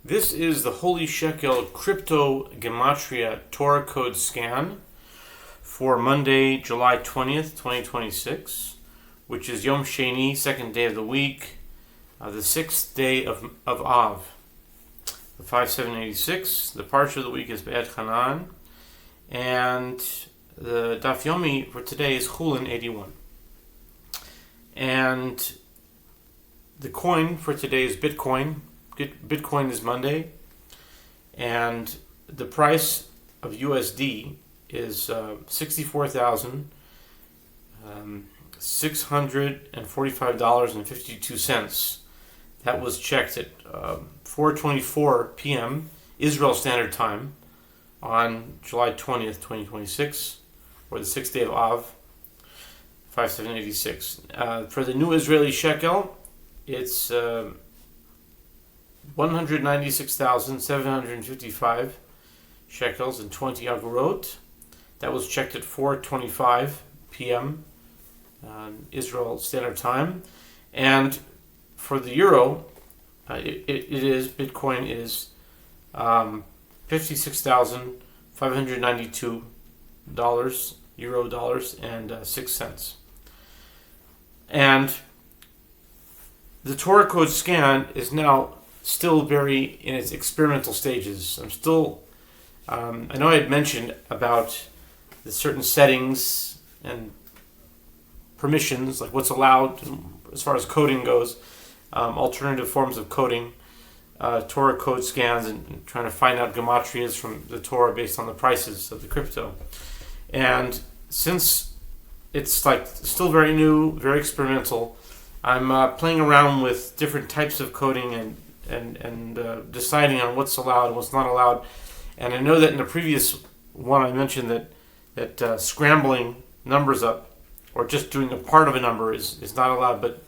This is the Holy Shekel Crypto Gematria Torah Code Scan for Monday, July 20th, 2026, which is Yom Sheni, second day of the week, the sixth day of Av. The 5786, the Parshat of the week is Be'et Hanan, and the Daf Yomi for today is Chullin 81. And the coin for today is Bitcoin. Bitcoin is Monday, and the price of USD is $64,645.52. That was checked at 4:24 p.m. Israel Standard Time on July 20th, 2026, or the sixth day of Av, 5786. For the new Israeli shekel, it's 196,755 shekels and 20 agorot. That was checked at 4:25 p.m. Israel Standard Time. And for the euro, Bitcoin is $56,592 euro dollars and 6 cents. And the Torah code scan is now still very in its experimental stages. I know I had mentioned about the certain settings and permissions, like what's allowed as far as coding goes, alternative forms of coding, Torah code scans, and trying to find out gematrias from the Torah based on the prices of the crypto. And since it's still very new, very experimental, I'm playing around with different types of coding and deciding on what's allowed and what's not allowed. And I know that in the previous one I mentioned that scrambling numbers up or just doing a part of a number is not allowed. But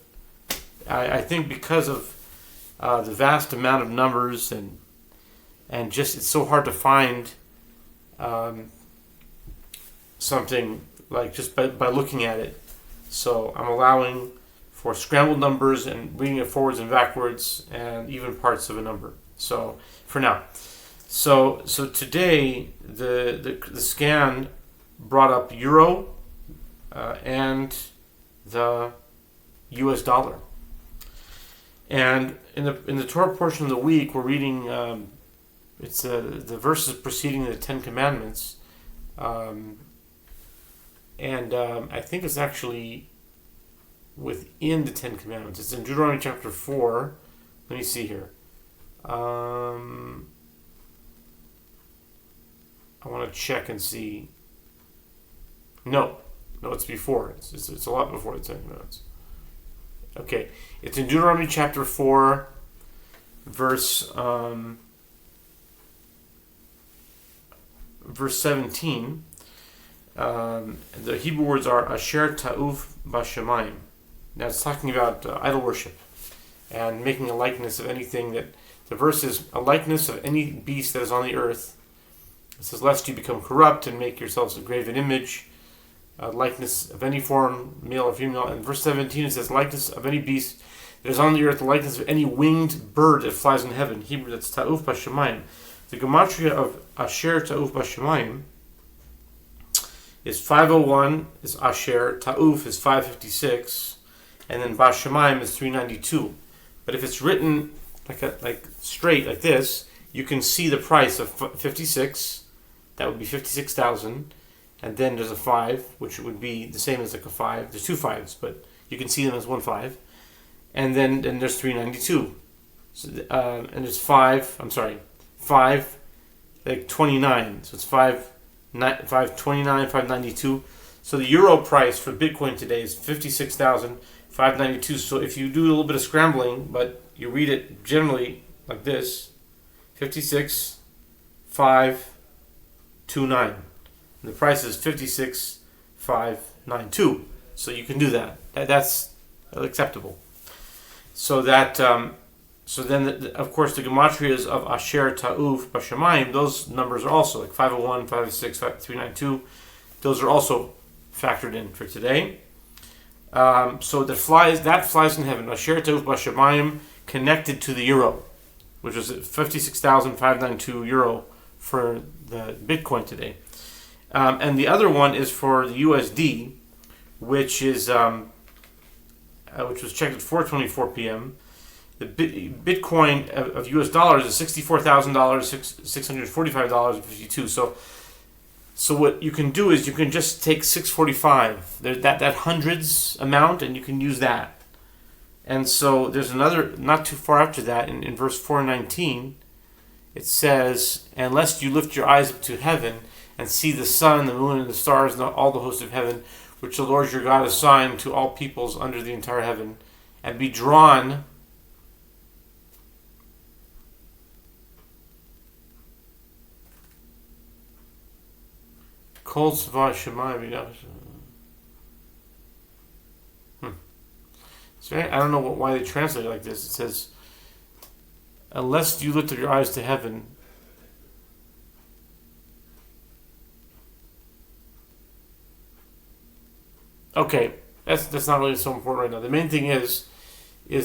I think because of the vast amount of numbers and just it's so hard to find something like just by looking at it. So I'm allowing for scrambled numbers and reading it forwards and backwards and even parts of a number. So for now. So today the scan brought up euro and the US dollar. And in the Torah portion of the week we're reading it's the verses preceding the Ten Commandments. I think it's actually within the Ten Commandments. It's in Deuteronomy chapter 4. Let me see here. I want to check and see. No, it's before. It's a lot before the Ten Commandments. Okay, it's in Deuteronomy chapter 4, verse 17. The Hebrew words are Asher Ta'uf Bashamayim. Now it's talking about idol worship and making a likeness of anything that the verse is a likeness of any beast that is on the earth. It says, lest you become corrupt and make yourselves a graven image, a likeness of any form, male or female. And verse 17 it says, likeness of any beast that is on the earth, the likeness of any winged bird that flies in heaven. Hebrew, that's Ta'uf Bashamayim. The gematria of Asher Ta'uf Bashamayim is 501 is Asher, Ta'uf is 556, and then Bashamayim is 392. But if it's written like straight like this, you can see the price of 56. That would be 56,000, and then there's a 5, which would be the same as like a 5. There's two 5s, but you can see them as one 5, and then there's 392. So, and there's 5. 29. So it's 529, 592. So the euro price for Bitcoin today is 56,592. So if you do a little bit of scrambling, but you read it generally like this, 56,529. And the price is 56,592. So you can do that. That's acceptable. So that so then of course the gematrias of Asher Ta'uf Bashamayim, those numbers are also like 501, 506, 392. Those are also factored in for today. So that flies in heaven. Asher Ta'uf Bashamayim connected to the euro. which was 56,592 euro for the Bitcoin today. And the other one is for the USD, which is which was checked at 4:24 p.m. The Bitcoin of US dollars is $64,000, $645.52. So what you can do is you can just take 645, that hundreds amount, and you can use that. And so there's another, not too far after that, in verse 419, it says, "Unless you lift your eyes up to heaven and see the sun, the moon, and the stars, and all the hosts of heaven, which the Lord your God assigned to all peoples under the entire heaven, and be drawn Kol Tzva Shemayim." I don't know why they translate it like this. It says, "Unless you lift up your eyes to heaven." Okay, that's not really so important right now. The main thing is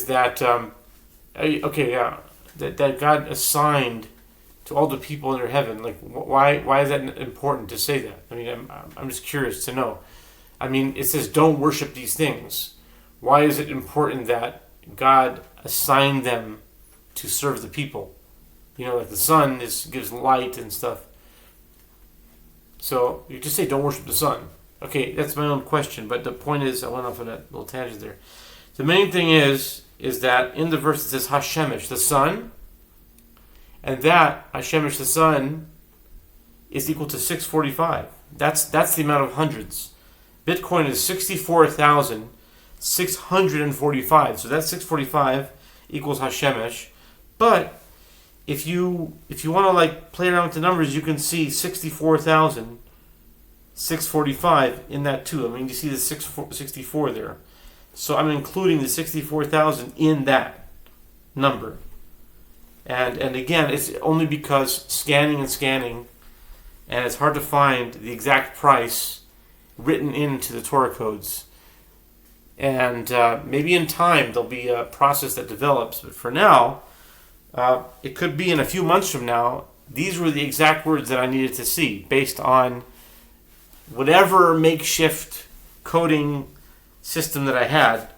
that that God assigned to all the people under heaven. Like, why is that important to say that? I mean, I'm just curious to know. I mean, it says don't worship these things. Why is it important that God assigned them to serve the people? Like the sun gives light and stuff. So you just say don't worship the sun. Okay, that's my own question, but the point is, I went off on that little tangent there. The main thing is that in the verse it says Hashemesh, the sun, and that Hashemesh, the sun, is equal to 645. That's the amount of hundreds. Bitcoin is 64,645. So that 645 equals Hashemesh. But if you want to play around with the numbers, you can see 64,645 in that too. I mean, you see the 64 there. So I'm including the 64,000 in that number. And again, it's only because scanning, and it's hard to find the exact price written into the Torah codes. And maybe in time there'll be a process that develops. But for now, it could be in a few months from now, these were the exact words that I needed to see based on whatever makeshift coding system that I had.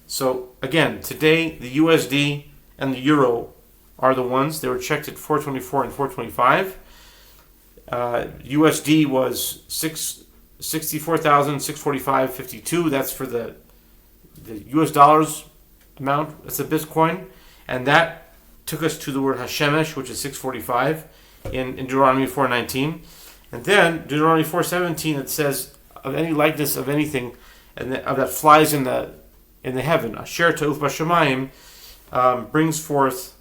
So again, today the USD and the Euro are the ones. They were checked at 424 and 425. USD was 64,645.52. That's for the US dollars amount. That's the Bitcoin. And that took us to the word Hashemesh, which is 645 in Deuteronomy 4:19. And then Deuteronomy 4:17, it says, of any likeness of anything and that flies in the heaven, Asher Ta'uf Bashamayim, brings forth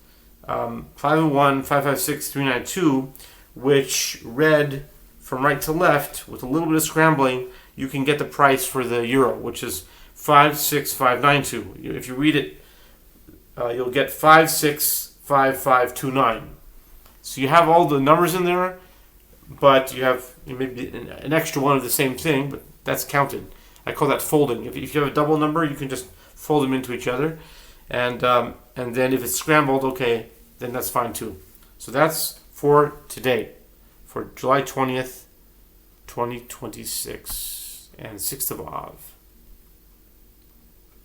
501, 556, 392, which read from right to left with a little bit of scrambling. You can get the price for the euro, which is 56592. If you read it, you'll get 565529. So you have all the numbers in there, but you have maybe an extra one of the same thing, but that's counted. I call that folding. If you have a double number, you can just fold them into each other, and then if it's scrambled, okay, then that's fine too. So that's for today, for July 20th, 2026, and 6th of Av.